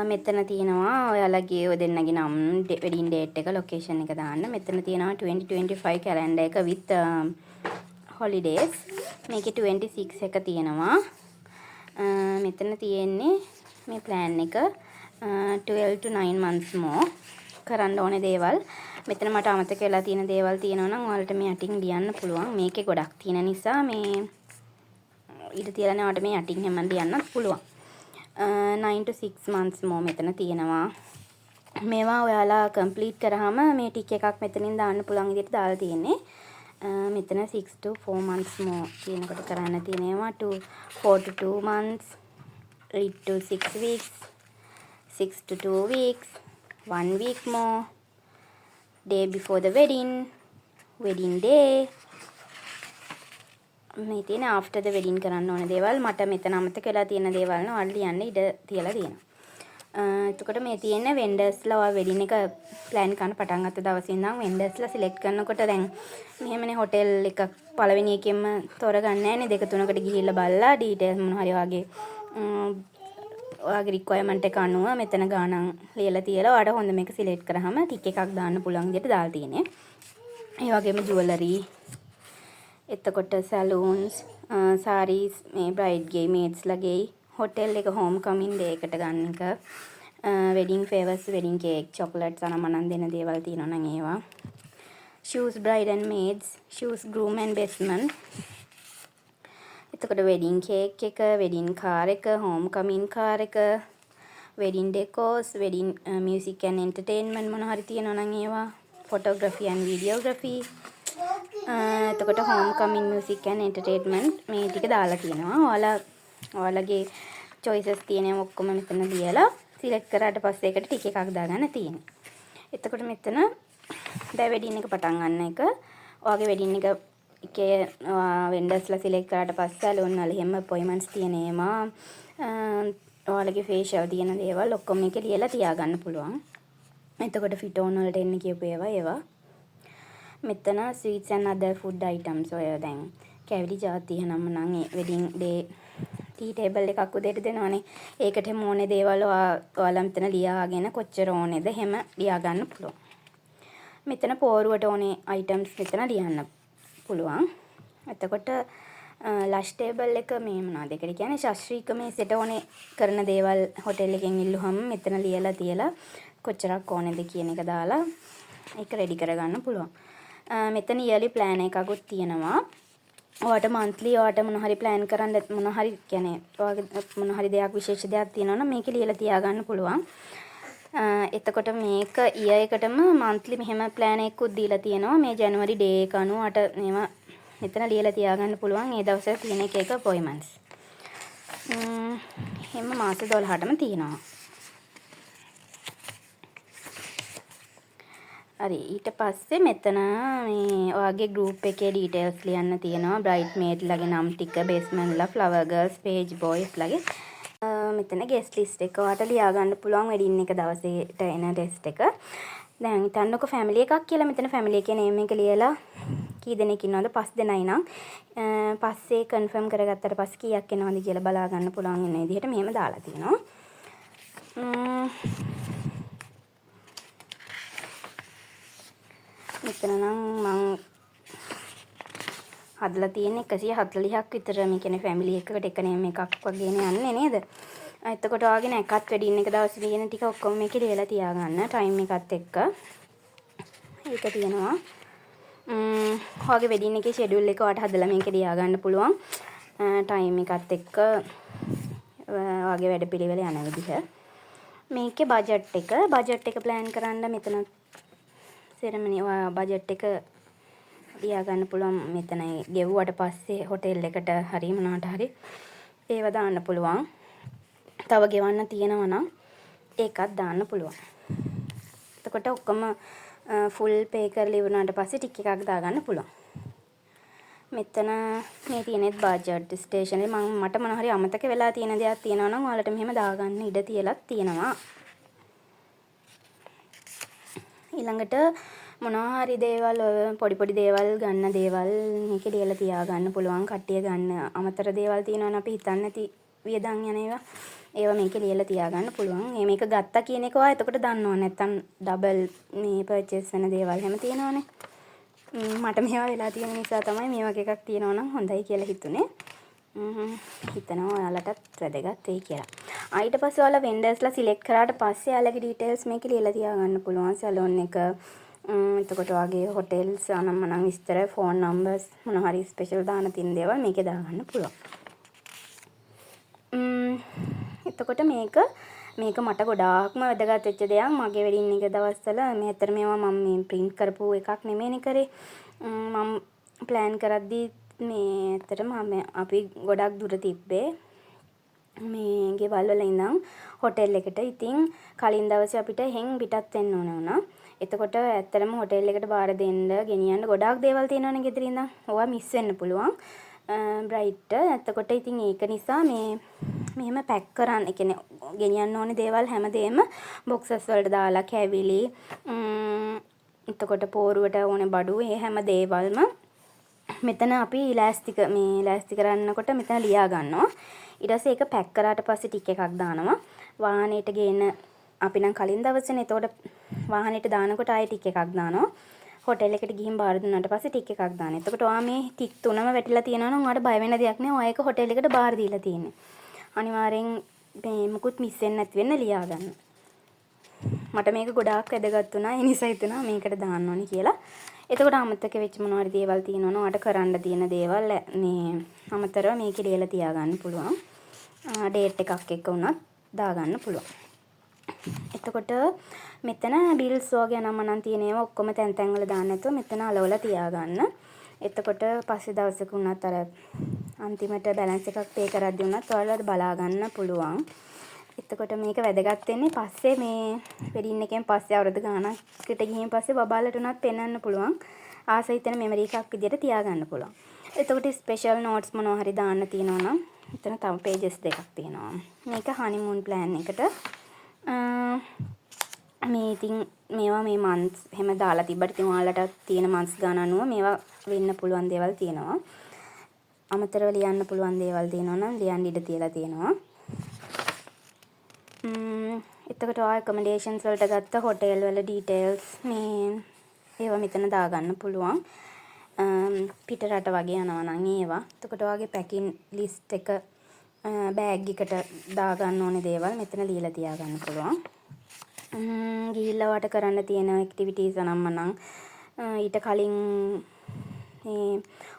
මෙතන තියෙනවා ඔයාලගේ ඔය දෙන්නගේ නම් වෙඩින් ඩේට් එක ලොකේෂන් එක දාන්න. මෙතන තියෙනවා 2025 කැලෙන්ඩර් එක with holidays. මේකේ 26 එක තියෙනවා. මෙතන තියෙන්නේ මේ plan එක 12 to 9 months more කරන්න ඕනේ දේවල්. මෙතන මට අමතක වෙලා තියෙන දේවල් තියෙනවා නම් ඔයාලට මේ යටින් ලියන්න පුළුවන්. මේකේ ගොඩක් තියෙන නිසා මේ ඊට තියලා නැවට මේ යටින් හැම ලියන්නත් පුළුවන්. 9 to 6 months more මෙතන තියෙනවා. මේවා ඔයාලා complete කරාම මේ ටික එකක් මෙතනින් දාන්න පුළුවන් විදිහට දාලා තියෙන්නේ. මෙතන 6 to 4 months more කියනකොට කරන්න තියෙනවා 4 to 2 months, 8 to 6 weeks, 6 to 2 weeks, 1 week more, day before the wedding, wedding day. මේ තියෙන after the wedding කරන්න ඕන දේවල් මට මෙතන අමතක වෙලා තියෙන දේවල් නේ ඔයාලා ලියන්න ඉඩ තියලා තියෙනවා. එතකොට මේ තියෙන vendors-ලා ඔයා wedding එක plan කරන්න පටන් ගත්ත දවසේ ඉඳන් vendors-ලා select කරනකොට දැන් මෙහෙමනේ hotel එකක් පළවෙනි එකෙන්ම තෝරගන්නේ නැහැනේ. දෙක තුනකට ගිහිල්ලා බලලා details මොන හරි වගේ ඔයාගේ requirement එක අනුව මෙතන ගාණන් ලියලා තියලා ඔයාට හොඳ මේක select කරාම ටික එකක් දාන්න පුළුවන් විදිහට දාලා තියෙන්නේ. ඒ වගේම jewelry, එතකොට සැලූන්ස්, සාරීස්, මේ බ්‍රයිඩ්ගේ මේඩ්ස්ලගේ හොටෙල් එක හෝම් කමින් ඩේ එකට ගන්න එක, වෙඩින් ෆේවර්ස්, වෙඩින් කේක්, චොකලට්ස් අනමනන් දෙන දේවල් තියෙනවා නම් ඒවා, shoes bride and maids, shoes groom and best man, එතකොට වෙඩින් කේක් එක, වෙඩින් කාර් එක, හෝම් කමින් කාර් එක, wedding decos, wedding music and entertainment මොන හරි තියෙනවා නම් ඒවා, photography and videography, එතකොට හෝම් කමින් මියුසික් and entertainment මේ ටික දාලා තියෙනවා. ඔයාලගේ choices තියෙනවා ඔක්කොම මෙතන ලියලා select කරාට පස්සේ ඒකට ටික එකක් දාගන්න තියෙනවා. එතකොට මෙතන දැන් වෙඩින් එක පටන් ගන්න එක. ඔයාගේ වෙඩින් එකේ vendors-ලා select කරාට පස්සේ සැලූන් වල හැම appointments තියෙනවා. ඔයාලගේ facial තියෙන දේවල් ඔක්කොම මේක ලියලා තියාගන්න පුළුවන්. එතකොට fit on වලට එන්න කියපු ඒවා මෙතන sweets and other food items ඔය දැන් කැවිලි ಜಾති හැනම නම් වෙඩින් ඩේ ටී ටේබල් එකක් උදේට දෙනවනේ. ඒකට හැම ඕනේ දේවල් ඔයාලා මෙතන ලියාගෙන කොච්චර ඕනේද හැම ලියා ගන්න පුළුවන්. මෙතන පෝරුවට ඕනේ items මෙතන ලියන්න පුළුවන්. එතකොට ලෂ් ටේබල් එක මේ මොනවද ඒකට කියන්නේ ශාස්ත්‍රීය මේසෙට ඕනේ කරන දේවල් හොටෙල් එකෙන් ඉල්ලුවම මෙතන ලියලා තියලා කොච්චරක් ඕනේද කියන එක දාලා ඒක රෙඩි කරගන්න පුළුවන්. මෙතන yearly plan එකකුත් තියෙනවා. ඔයාට monthly ඔයාට මොන හරි plan කරන්න මොන හරි කියන්නේ ඔයාගේ මොන හරි දෙයක් විශේෂ දෙයක් තියෙනවා නම් මේක ලියලා තියාගන්න පුළුවන්. එතකොට මේක year එකටම monthly මෙහෙම plan එකකුත් දීලා තියෙනවා. මේ January day එක අනුව අට මේවා මෙතන ලියලා තියාගන්න පුළුවන්. ඒ දවසේ තියෙන එක appointments. එහෙම මාස 12ටම තියෙනවා. හරි ඊට පස්සේ මෙතන මේ ඔයාගේ group එකේ details ලියන්න තියෙනවා. bridesmaid ලගේ නම් ටික, best man ලා, flower girls, page boys ලගේ. මෙතන guest list එක ඔයාට ලියා ගන්න පුළුවන් wedding එක දවසේට එන guest එක. දැන් හිතන්නකො family එකක් කියලා මෙතන family එකේ name එක ලියලා කී දෙනෙක් ඉන්නවද? 5 දෙනයි නම් පස්සේ confirm කරගත්තට පස්සේ කීයක් එනවද කියලා බලා ගන්න පුළුවන් වෙන විදිහට මෙහෙම දාලා තියෙනවා. මෙතන නම් මං හදලා තියෙන්නේ 140ක් විතර මේ කියන්නේ ෆැමිලි එකකට එක නේම් එකක් වගේනේ යන්නේ නේද? එතකොට ඔයාගෙන එකත් වෙඩින් එක දවසේ තියෙන ටික ඔක්කොම මේකේ ලියලා තියාගන්න ටයිම් එකත් එක්ක. ඒක තියෙනවා. ඔයාගේ වෙඩින් එකේ ෂෙඩියුල් එක ඔයාට හදලා මේකේ ලියාගන්න පුළුවන්. ටයිම් එකත් එක්ක ඔයාගේ වැඩපිළිවෙල යන විදිහ. මේකේ බජට් එක ප්ලෑන් කරන්න මෙතන සෙරමනි ඔයා බජට් එක ලියා ගන්න පුළුවන් මෙතන ගෙවුවට පස්සේ හොටෙල් එකට හරි මොනකට හරි ඒව දාන්න පුළුවන්. තව ගෙවන්න තියෙනවා නම් ඒකත් දාන්න පුළුවන්. එතකොට ඔක්කොම ෆුල් පේ කරලා ඉවරනාට පස්සේ ටික එකක් දාගන්න පුළුවන්. මෙතන මේ තියෙනෙත් බජට් ස්ටේෂනරි මට මොන හරි අමතක වෙලා තියෙන දේවල් තියෙනවා නම් ඔයාලට මෙහෙම දාගන්න ඉඩ තියලා තියෙනවා. ඊළඟට මොනවා හරි දේවල් පොඩි පොඩි දේවල් ගන්න දේවල් මේකේ ලියලා තියාගන්න පුළුවන්. කට්ටිය ගන්න අමතර දේවල් තියෙනවනේ අපි හිතන්නේ නැති වියදම් යන ඒවා. ඒවා මේකේ ලියලා තියාගන්න පුළුවන්. මේක ගත්තා කියන එක ඔයා එතකොට දන්නව. නැත්තම් ඩබල් මේ පර්චේස් වෙන දේවල් හැම තියෙනවනේ. මට මේවා වෙලා තියෙන නිසා තමයි මේ වගේ එකක් තියෙනවා නම් හොඳයි කියලා හිතුනේ. හිතනවා ඔයාලටත් වැදගත් වෙයි කියලා. ඊට පස්සේ ඔයාලා වෙන්ඩර්ස්ලා සිලෙක්ට් කරාට පස්සේ ඔයාලගේ ඩීටේල්ස් මේකේ ලියලා තියාගන්න පුළුවන්. සැලොන් එක එතකොට වගේ හොටෙල්ස් අනම්මනම් විස්තර ෆෝන් නම්බර්ස් මොන හරි ස්පෙෂල් දාන තියෙන දේවල් මේකේ දාගන්න පුළුවන්. එතකොට මේක මට ගොඩාක්ම වැදගත් වෙච්ච දෙයක්. මගේ වෙඩින් එක දවස්වල මේ ඇත්තට මේවා මම මේ print කරපු එකක් නෙමෙයිනේ කරේ. මම plan කරද්දී මේ ඇත්තටම අපි ගොඩක් දුර තිබ්බේ මේ ගෙවල් වල ඉඳන් හොටෙල් එකට. ඉතින් කලින් දවසේ අපිට එහෙන් පිටත් වෙන්න ඕන වුණා. එතකොට ඇත්තටම හොටෙල් එකට බාර දෙන්න ගෙනියන්න ගොඩාක් දේවල් තියෙනවනේ ගෙදර ඉඳන්. ඕවා මිස් වෙන්න පුළුවන්. බ්‍රයිට්. එතකොට ඉතින් ඒක නිසා මෙහෙම පැක් කරන්න. ඒ කියන්නේ ගෙනියන්න ඕනේ දේවල් හැමදේම බොක්සස් වලට දාලා කැවිලි එතකොට පෝරුවට ඕනේ බඩු ඒ හැම දේවල්ම මෙතන අපි ලෑස්ති කරන්නකොට මෙතන ලියා ගන්නවා. ඊට පස්සේ ඒක පැක් කරාට පස්සේ ටික එකක් දානවා. වාහනේට ගේන අපි නම් කලින් දවසේනේ. එතකොට වාහනේට දානකොට ආයෙ ටික එකක් දානවා. හොටෙල් එකට ගිහින් බාර දුන්නාට පස්සේ ටික එකක් දානවා. එතකොට ඔයා මේ ටික් තුනම වැටිලා තියෙනවා නම් ඔයාට බය වෙන දෙයක් නෑ. ඔයා ඒක හොටෙල් එකට බාර දීලා තියෙන්නේ. අනිවාර්යෙන් මේ මුකුත් මිස් වෙන්නේ නැති වෙන්න ලියා ගන්න. මට මේක ගොඩාක් වැදගත් වුණා. ඒ නිසා හිතුණා මේකට දාන්න ඕනේ කියලා. එතකොට අමතක වෙච්ච මොනවා හරි දේවල් තියෙනවනම් ඔයාට කරන්න තියෙන දේවල් මේ අමතරව මේකේ ලියලා තියාගන්න පුළුවන්. ඩේට් එකක් එක්ක වුණත් දාගන්න පුළුවන්. එතකොට මෙතන බිල්ස් වගේ නම තියෙන ඒවා ඔක්කොම තැන් තැන් වල දාන්න නැතුව මෙතන අලවලා තියාගන්න. එතකොට පස්සේ දවසක උනත් අර අන්තිමට බැලන්ස් එකක් පේ කරද්දී උනත් ඔයාලට බලා ගන්න පුළුවන්. එතකොට මේක වැදගත් වෙන්නේ පස්සේ මේ වෙඩින් එකෙන් පස්සේ අවුරුදු ගානකට ගිහින් පස්සේ බබාලට උනත් පෙන්වන්න පුළුවන්. ආස හිතෙන මෙමරි එකක් විදියට තියාගන්න පුළුවන්. එතකොට ස්පෙෂල් නෝට්ස් මොනවා හරි දාන්න තියෙනවා නම් එතන තව පේජස් දෙකක් තියෙනවා. මේක හනිමූන් ප්ලෑන් එකට මේ ඉතින් මේවා මේ මන්ත්ස් එහෙම දාලා තිබ්බට ඉතින් ඔයාලට තියෙන මන්ත්ස් ගාන අනුව මේවා වෙන්න පුළුවන් දේවල් තියෙනවා. අමතරව ලියන්න පුළුවන් දේවල් තියෙනවා නම් ලියන්න ඉඩ තියලා තියෙනවා. එතකොට ඔය accommodations වලට ගත්ත හොටෙල් වල details මේ ඒවා මෙතන දාගන්න පුළුවන්. පිට රට වගේ යනවා නම් ඒවා. එතකොට ඔයගේ packing list එක බෑග් එකට දාගන්න ඕනේ දේවල් මෙතන ලියලා තියාගන්න පුළුවන්. ගිහිල්ලා වට කරන්න තියෙන ඇක්ටිවිටීස් අනම්මනම් ඊට කලින් මේ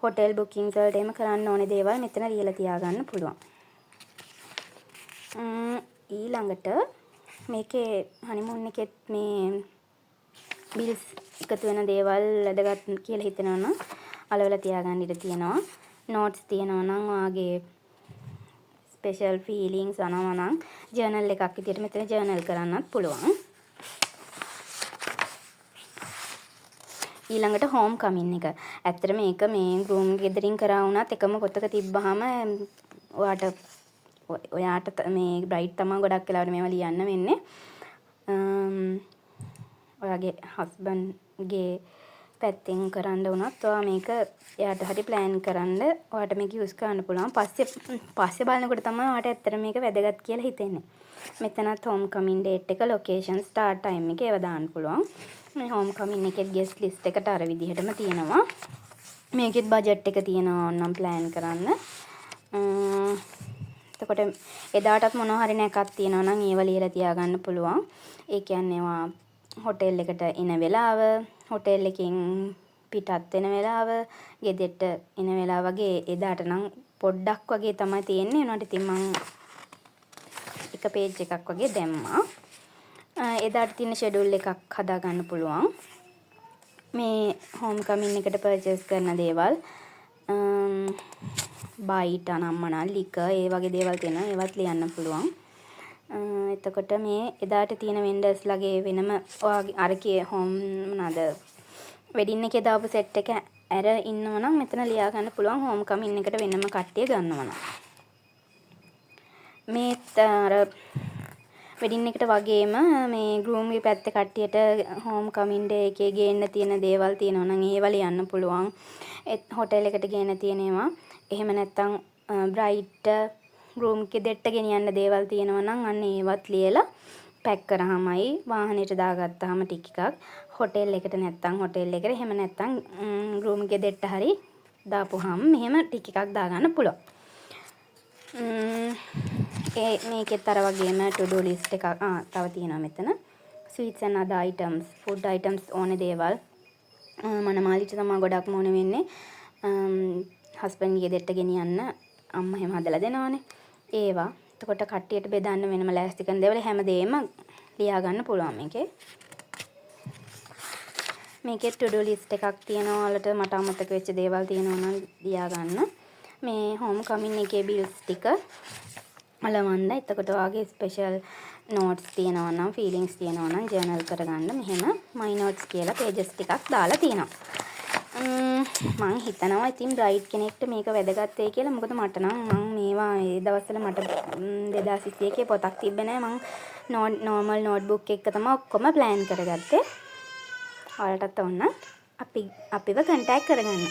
හොටෙල් බුකින්ග්ස් වලට එහෙම කරන්න ඕනේ දේවල් මෙතන ලියලා තියාගන්න පුළුවන්. ඊළඟට මේකේ හනිමූන් එකෙත් මේ බිල්ස් එකතු වෙන දේවල් වැදගත් කියලා හිතනවා නම් අලවලා තියාගන්න ඉඩ තියෙනවා. නෝට්ස් තියෙනවා නම් ඔයාගේ ස්පෙෂල් ෆීලිංග්ස් අනවා නම් ජර්නල් එකක් විදියට මෙතන ජර්නල් කරන්නත් පුළුවන්. ඊළඟට හෝම් කමින් එක. ඇත්තට මේක මේ ගෲම් ගෙදරින් කරා වුණත් එකම පොතක තිබ්බහම ඔයාට මේ බ්‍රයිට් තමයි ගොඩක් වෙලාවට මේවා ලියන්න වෙන්නේ. ඔයාගේ හස්බන්ඩ්ගේ පැත්තෙන් කරන්න වුණත් ඔයා මේක එයාට හරි ප්ලෑන් කරන්න ඔයාට මේක යූස් කරන්න පුළුවන්. පස්සේ බලනකොට තමයි ඔයාට ඇත්තට මේක වැදගත් කියලා හිතෙන්නේ. මෙතනත් හෝම් කමින් ඩේට් එක, ලොකේෂන්, ස්ටාර්ට් ටයිම් එක ඒවා දාන්න පුළුවන්. මේ හෝම් කමින් එකේ ගෙස්ට් ලිස්ට් එකට අර විදිහටම තියෙනවා. මේකෙත් බජට් එක තියෙනවා ඕනම් ප්ලෑන් කරන්න. එතකොට එදාටත් මොනවා හරි නැකක් තියෙනවා නම් ඒව ලියලා තියාගන්න පුළුවන්. ඒ කියන්නේ ඒවා හොටෙල් එකට එන වෙලාව, හොටෙල් එකෙන් පිටත් වෙන වෙලාව, ගෙදරට එන වෙලාව වගේ එදාට නම් පොඩ්ඩක් වගේ තමයි තියෙන්නේ. ඒනට ඉතින් මම එක පේජ් එකක් වගේ දැම්මා. එදාට තියෙන ෂෙඩියුල් එකක් හදා ගන්න පුළුවන්. මේ හෝම් කමින් එකට පර්චේස් කරන දේවල් බයිට් අනම්මනා ලික ඒ වගේ දේවල් තියෙනවා. ඒවත් ලියන්න පුළුවන්. එතකොට මේ එදාට තියෙන වෙන්ඩර්ස්ලාගේ වෙනම ඔයාගේ අරකේ හෝම් මොනවාද වෙඩින් එකේ දාපු සෙට් එක ඇර ඉන්නවනම් මෙතන ලියා ගන්න පුළුවන් හෝම් කමින් එකට වෙනම කට්ටිය ගන්නවනම්. මේ අර වෙඩින් එකට වගේම මේ ගෲම්ගේ පැත්තේ කට්ටියට හෝම් කමින් ඩේ එකේ ගේන්න තියෙන දේවල් තියෙනවා නම් ඒවා ලියන්න පුළුවන්. හොටෙල් එකට ගේන්න තියෙන ඒවා. එහෙම නැත්නම් බ්‍රයිඩ්ට ගෲම්ගේ දෙට්ට ගෙනියන්න දේවල් තියෙනවා නම් අන්න ඒවත් ලියලා පැක් කරාමයි වාහනේට දාගත්තාම ටික එකක්. හොටෙල් එකට නැත්නම් හොටෙල් එකට එහෙම නැත්නම් ගෲම්ගේ දෙට්ට හරි දාපුවාම මෙහෙම ටික එකක් දාගන්න පුළුවන්. මේකෙත් අර වගේම to do list එකක් තව තියෙනවා මෙතන. sweets and other items, food items ඕනේ දේවල්. මනමාලිට තමයි ගොඩක්ම ඕනේ වෙන්නේ. හස්බන්ඩ්ගේ දෙට්ට ගෙනියන්න අම්මා එහෙම හදලා දෙනවනේ. ඒවා. එතකොට කට්ටියට බෙදන්න වෙනම ලෑස්ති කරන දේවල් හැමදේම ලියා ගන්න පුළුවන් මේකේ. මේකේ to do list එකක් තියෙනවා. වලට මට අමතක වෙච්ච දේවල් තියෙනවා නම් ලියා ගන්න. මේ හෝම් කමින් එකේ බිල්ස් ටික අලවන්න. එතකොට වාගේ ස්පෙෂල් නෝට්ස් තියෙනවා නම් ෆීලිංග්ස් තියෙනවා නම් ජර්නල් කරගන්න. මෙහෙම my notes කියලා පේජස් ටිකක් දාලා තියෙනවා. මං හිතනවා ඉතින් බ්‍රයිඩ් කෙනෙක්ට මේක වැදගත් වෙයි කියලා. මොකද මට නම් මං මේවා ඒ දවස්වල මට 2021 පොතක් තිබ්බේ නෑ. මං නෝමල් නෝට්බුක් එක තමයි ඔක්කොම ප්ලෑන් කරගත්තේ. ඔයාලටත් ඕන අපිව කන්ටැක්ට් කරගන්න.